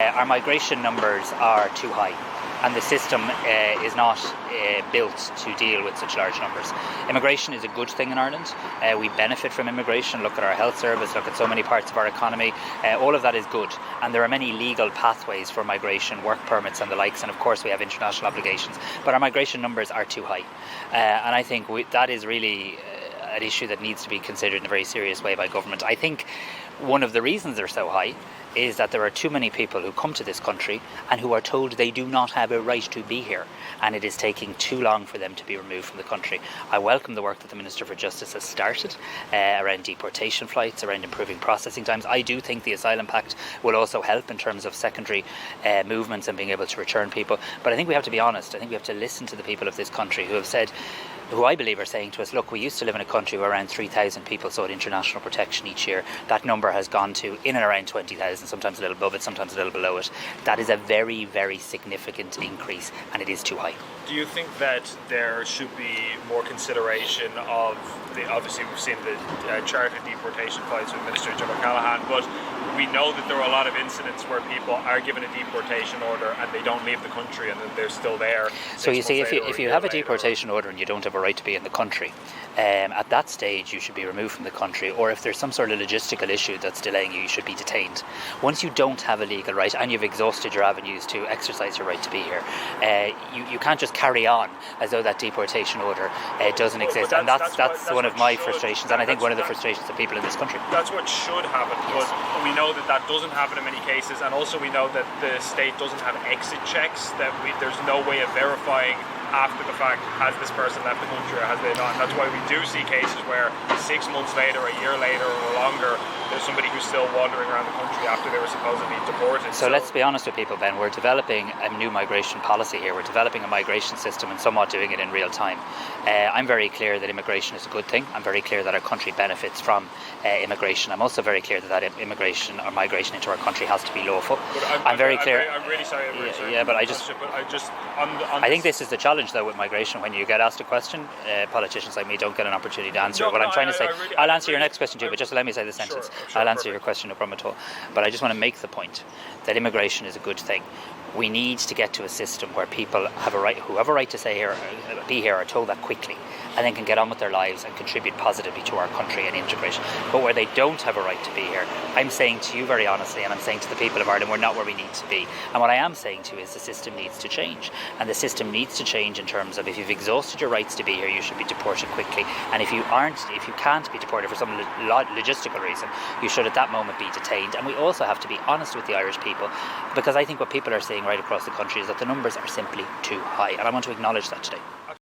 Our migration numbers are too high, and the system is not built to deal with such large numbers. Immigration is a good thing in Ireland. We benefit from immigration. Look at our health service, look at so many parts of our economy. All of that is good, and there are many legal pathways for migration, work permits and the likes, and of course we have international obligations. But our migration numbers are too high, and I think that is really an issue that needs to be considered in a very serious way by government. I think one of the reasons they're so high is that there are too many people who come to this country and who are told they do not have a right to be here, and it is taking too long for them to be removed from the country. I welcome the work that the Minister for Justice has started around deportation flights, around improving processing times. I do think the Asylum Pact will also help in terms of secondary movements and being able to return people. But I think we have to be honest. I think we have to listen to the people of this country who have said, who I believe are saying to us, look, we used to live in a country where around 3,000 people sought international protection each year. That number has gone to in and around 20,000, sometimes a little above it, sometimes a little below it. That is a very, very significant increase, and it is too high. Do you think that there should be more consideration of obviously we've seen the chartered deportation flights with Minister Jim O'Callaghan, but we know that there are a lot of incidents where people are given a deportation order and they don't leave the country and then they're still there. So you see, if you have a deportation order and you don't have a right to be in the country, at that stage you should be removed from the country, or if there's some sort of logistical issue that's delaying you, you should be detained. Once you don't have a legal right and you've exhausted your avenues to exercise your right to be here, you can't just carry on as though that deportation order doesn't exist, and that's one of my frustrations, and I think one of the frustrations of people in this country. That's what should happen, yes. But we know that doesn't happen in many cases, and also we know that the state doesn't have exit checks, that there's no way of verifying after the fact, has this person left the country or has they not? And that's why we do see cases where 6 months later, a year later or longer, there's somebody who's still wandering around the country after they were supposedly deported. So let's be honest with people, Ben. We're developing a new migration policy here. We're developing a migration system and somewhat doing it in real time. I'm very clear that immigration is a good thing. I'm very clear that our country benefits from immigration. I'm also very clear that immigration or migration into our country has to be lawful. I'm very clear. I'm really sorry. Yeah, but I think this is the challenge though with migration. When you get asked a question, politicians like me don't get an opportunity to answer it. What I'm trying to say, I'll answer your next question too, but just let me say the sentence. Sure, I'll answer your question, no problem at all. But I just want to make the point that immigration is a good thing. We need to get to a system where people have a right, who have a right to be here, are told that quickly, and then can get on with their lives and contribute positively to our country and integrate. But where they don't have a right to be here, I'm saying to you very honestly, and I'm saying to the people of Ireland, we're not where we need to be. And what I am saying to you is the system needs to change. And the system needs to change in terms of, if you've exhausted your rights to be here, you should be deported quickly. And if you can't be deported for some logistical reason, you should at that moment be detained. And we also have to be honest with the Irish people, because I think what people are saying right across the country is that the numbers are simply too high. And I want to acknowledge that today.